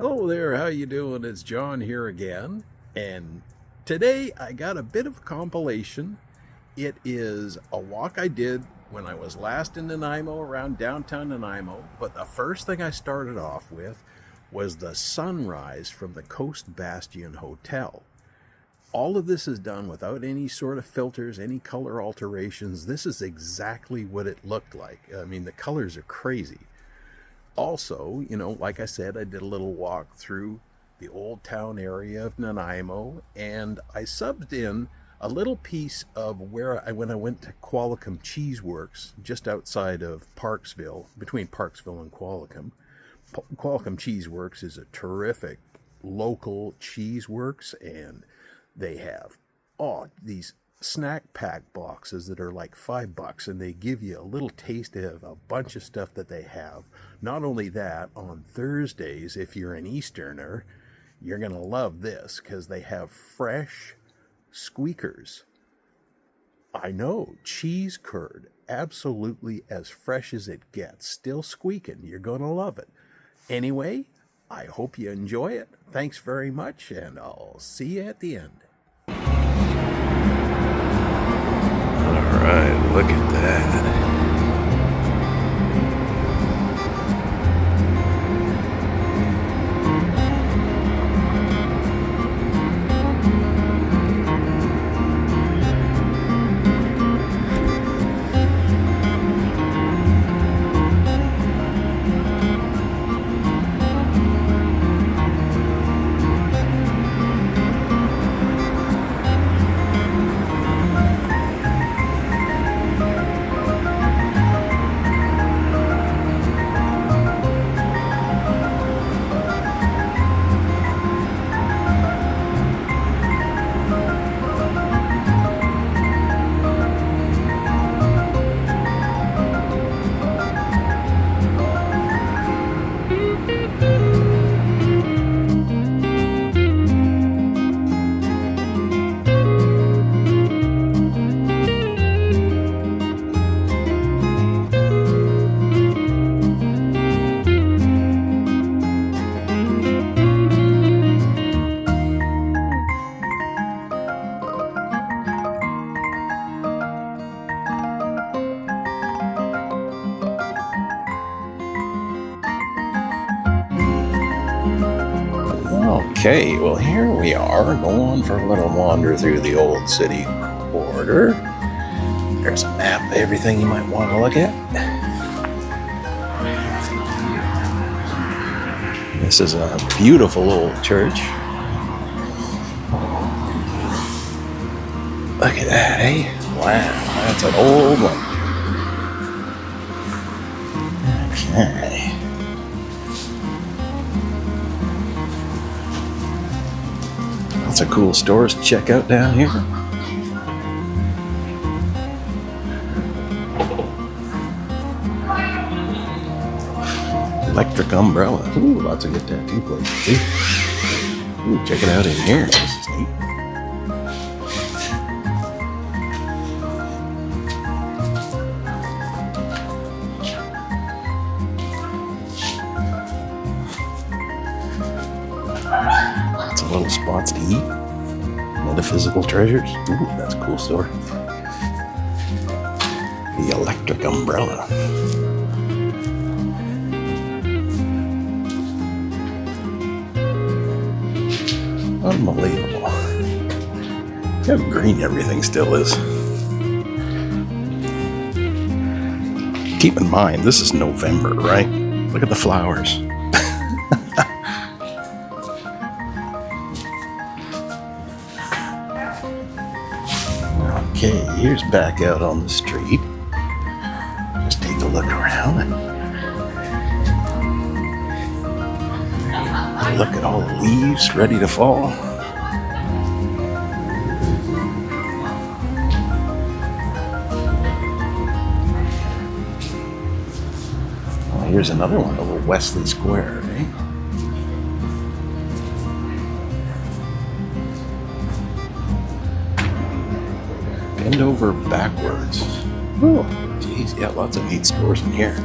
Hello there, how you doing? It's John here again, and today I got a bit of a compilation. It is a walk I did when I was last in Nanaimo, around downtown Nanaimo, but the first thing I started off with was the sunrise from the Coast Bastion Hotel. All of this is done without any sort of filters, any color alterations. This is exactly what it looked like. I mean, the colors are crazy. Also, like I said, I did a little walk through the Old Town area of Nanaimo, and I subbed in a little piece of when I went to Qualicum Cheese Works, just outside of Parksville, between Parksville and Qualicum. Qualicum Cheese Works is a terrific local cheese works, and they have these snack pack boxes that are like $5, and they give you a little taste of a bunch of stuff that they have. Not only that, on Thursdays, if you're an Easterner, you're gonna love this because they have fresh squeakers. I know, cheese curd, absolutely as fresh as it gets, still squeaking. You're gonna love it. Anyway, I hope you enjoy it. Thanks very much, and I'll see you at the end. Alright, look at that. Okay, well here we are going for a little wander through the old city quarter. There's a map of everything you might want to look at. This is a beautiful old church. Look at that, eh? Wow, that's an old one. Okay. Lots of cool stores to check out down here. Electric umbrella. Ooh, lots of good tattoo places too. Ooh, check it out in here. This is neat. Little spots to eat. Metaphysical treasures. Ooh, that's a cool store. The electric umbrella. Unbelievable. How green everything still is. Keep in mind, this is November, right? Look at the flowers. Okay, here's back out on the street. Just take a look around. Look at all the leaves ready to fall. Oh, here's another one, a little Wesley Square, eh? Bend over backwards. Oh, geez, yeah, lots of neat stores in here.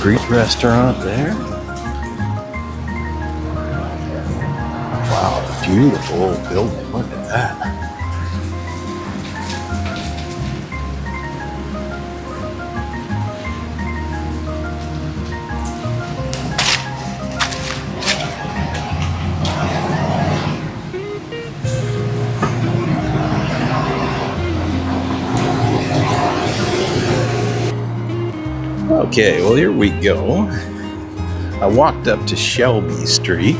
street restaurant there. Wow, beautiful old building. Look at that. Okay, well, here we go. I walked up to Shelby Street.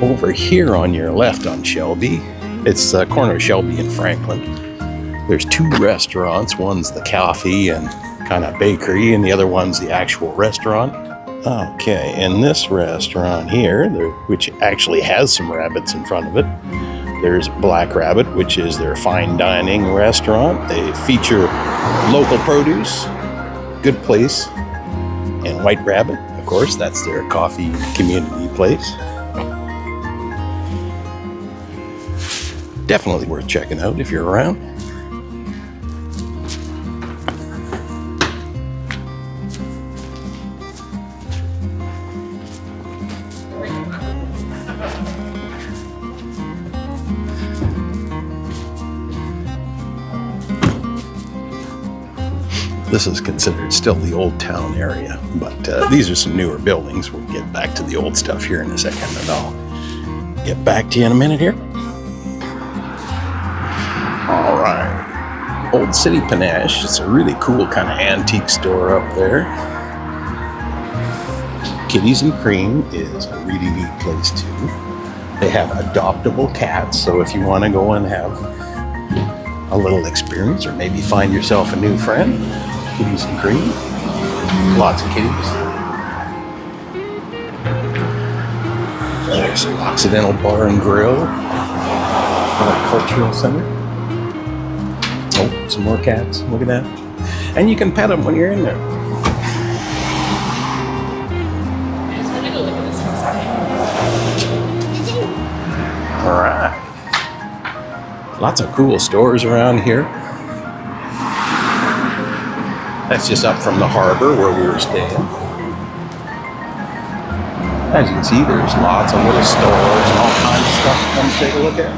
Over here on your left on Shelby, it's the corner of Shelby and Franklin. There's two restaurants. One's the coffee and kind of bakery, and the other one's the actual restaurant. Okay, in this restaurant here, which actually has some rabbits in front of it, there's Black Rabbit, which is their fine dining restaurant. They feature local produce, good place, and White Rabbit, of course, that's their coffee community place. Definitely worth checking out if you're around. This is considered still the Old Town area, but these are some newer buildings. We'll get back to the old stuff here in a second, and I'll get back to you in a minute here. All right, Old City Panache. It's a really cool kind of antique store up there. Kitties and Cream is a really neat place too. They have adoptable cats, so if you want to go and have a little experience or maybe find yourself a new friend, Kitties and Cream. Lots of kitties. There's an Occidental Bar and Grill. Cultural Center. Oh, some more cats. Look at that. And you can pet them when you're in there. All right. Lots of cool stores around here. That's just up from the harbor where we were staying. As you can see, there's lots of little stores and all kinds of stuff to come take a look at.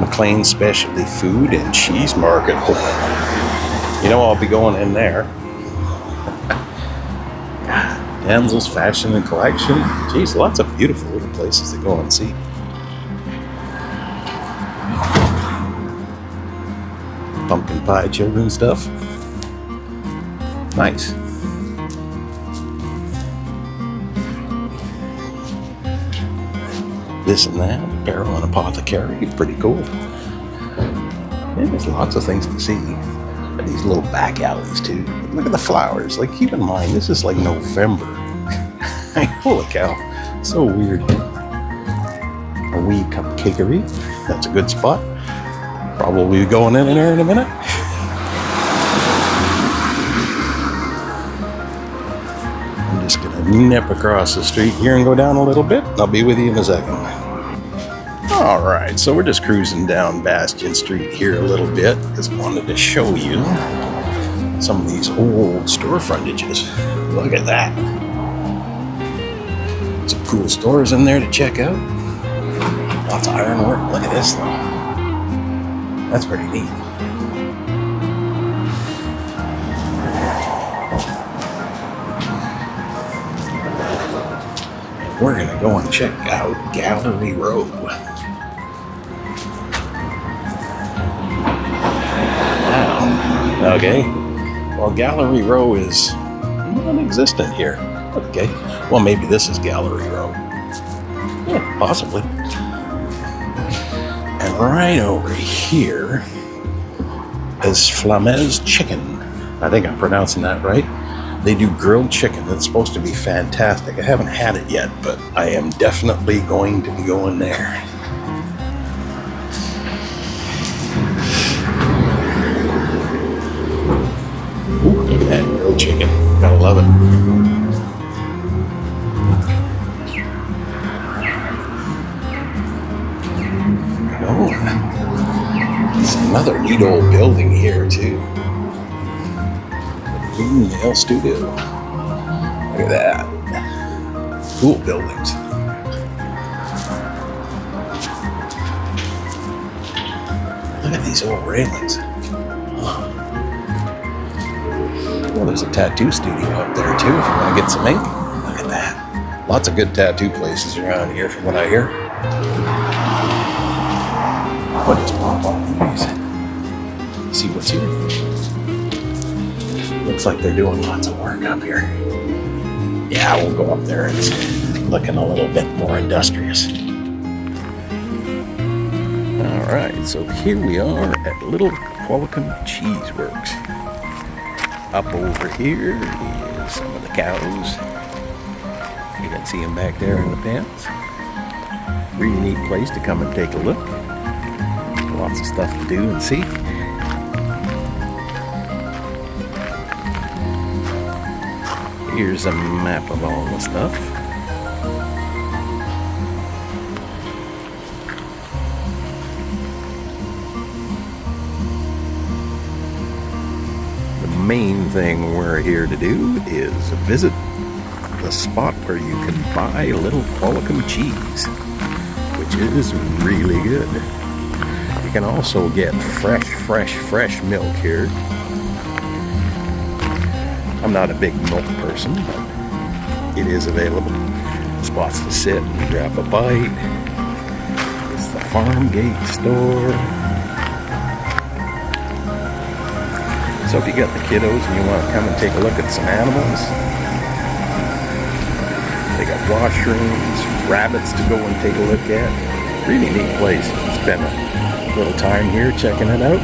McLean Specialty Food and Cheese Market. You know I'll be going in there. Danzel's Fashion and Collection. Geez, lots of beautiful little places to go and see. Pumpkin pie children's stuff. Nice. This and that, apparel and apothecary, pretty cool. Yeah, there's lots of things to see. And these little back alleys too. Look at the flowers. Like, keep in mind, this is like November. Holy cow, so weird. A wee cupcakery. That's a good spot. Probably going in there in a minute. I'm just gonna nip across the street here and go down a little bit. I'll be with you in a second. All right, so we're just cruising down Bastion Street here a little bit because I wanted to show you some of these old store frontages. Look at that. Some cool stores in there to check out. Lots of ironwork. Look at this though. That's pretty neat. We're gonna go and check out Gallery Row. Now, okay, well, Gallery Row is non-existent here. Okay, well, maybe this is Gallery Row. Yeah, possibly. And right over here is Flamez Chicken. I think I'm pronouncing that right. They do grilled chicken. It's supposed to be fantastic. I haven't had it yet, but I am definitely going to be going there. Ooh, look at that grilled chicken. Gotta love it. It's another neat old building here too. Blue Nail Studio. Look at that. Cool buildings. Look at these old railings. Well, there's a tattoo studio up there too if you want to get some ink. Look at that. Lots of good tattoo places around here from what I hear. What is pop on these? See what's here. Looks like they're doing lots of work up here. Yeah, we'll go up there. It's looking a little bit more industrious. All right, so here we are at Little Qualicum Cheese Works. Up over here is some of the cows. You can see them back there in the pens. Really neat place to come and take a look. Lots of stuff to do and see. Here's a map of all the stuff. The main thing we're here to do is visit the spot where you can buy Little Qualicum cheese, which is really good. You can also get fresh milk here. I'm not a big milk person, but it is available. Spots to sit and grab a bite. It's the farm gate store. So if you got the kiddos and you want to come and take a look at some animals, they got washrooms, rabbits to go and take a look at. Really neat place. Spend a little time here checking it out.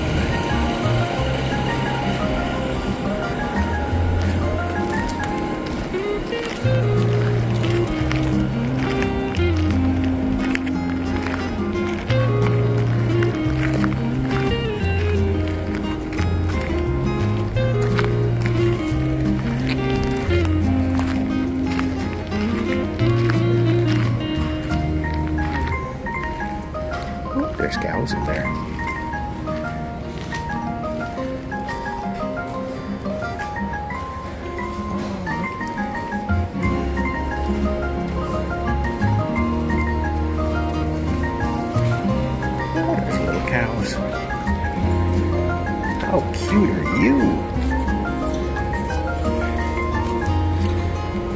There's cows in there. There's little cows. How cute are you?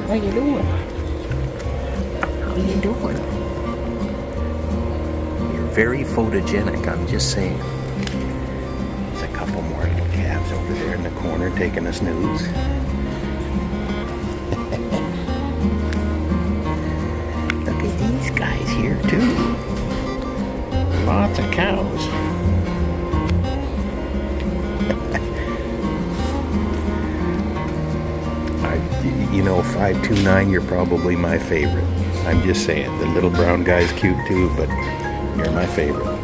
How you doing? How you doing? Very photogenic, I'm just saying. There's a couple more little calves over there in the corner taking a snooze. Look at these guys here too. Lots of cows. You know, 529, you're probably my favorite. I'm just saying, the little brown guy's cute too, but you're my favorite.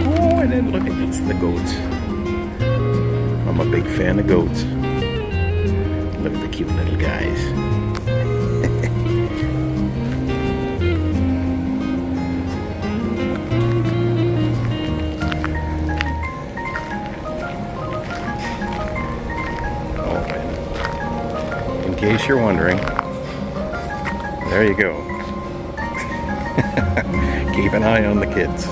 Oh, and then look at this, the goats. I'm a big fan of goats. Look at the cute little guys. Oh, in case you're wondering, there you go. Keep an eye on the kids.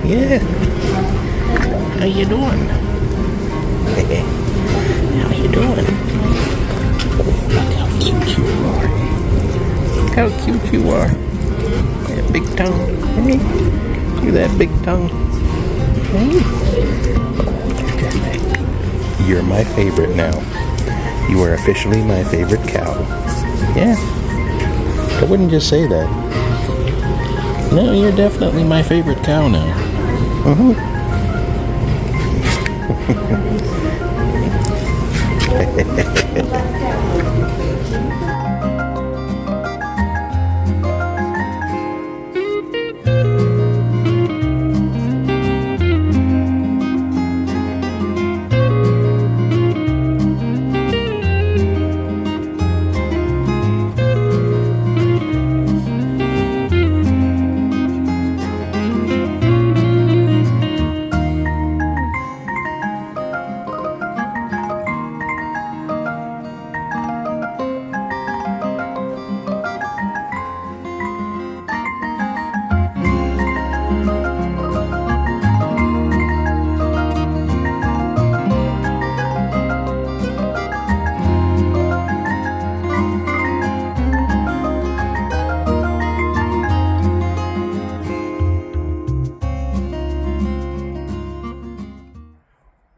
Yeah. How you doing? How you doing? Look how cute you are. Look how cute you are. Yeah, big tongue. Hey. you that big tongue. Hey. You're my favorite now. You are officially my favorite cow. Yeah. I wouldn't just say that. No, you're definitely my favorite cow now.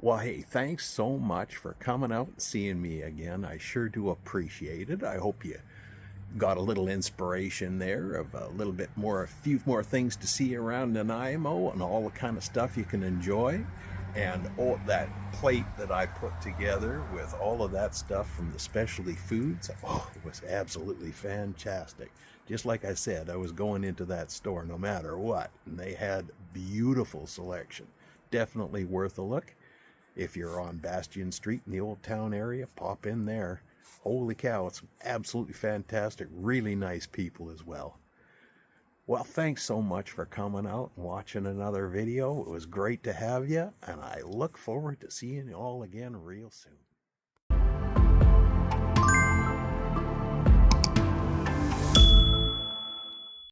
Well, hey, thanks so much for coming out and seeing me again. I sure do appreciate it. I hope you got a little inspiration there of a little bit more, a few more things to see around Nanaimo and all the kind of stuff you can enjoy. And all that plate that I put together with all of that stuff from the specialty foods, oh, it was absolutely fantastic. Just like I said, I was going into that store no matter what, and they had beautiful selection. Definitely worth a look. If you're on Bastion Street in the Old Town area, pop in there. Holy cow, it's absolutely fantastic. Really nice people as well. Well, thanks so much for coming out and watching another video. It was great to have you, and I look forward to seeing you all again real soon.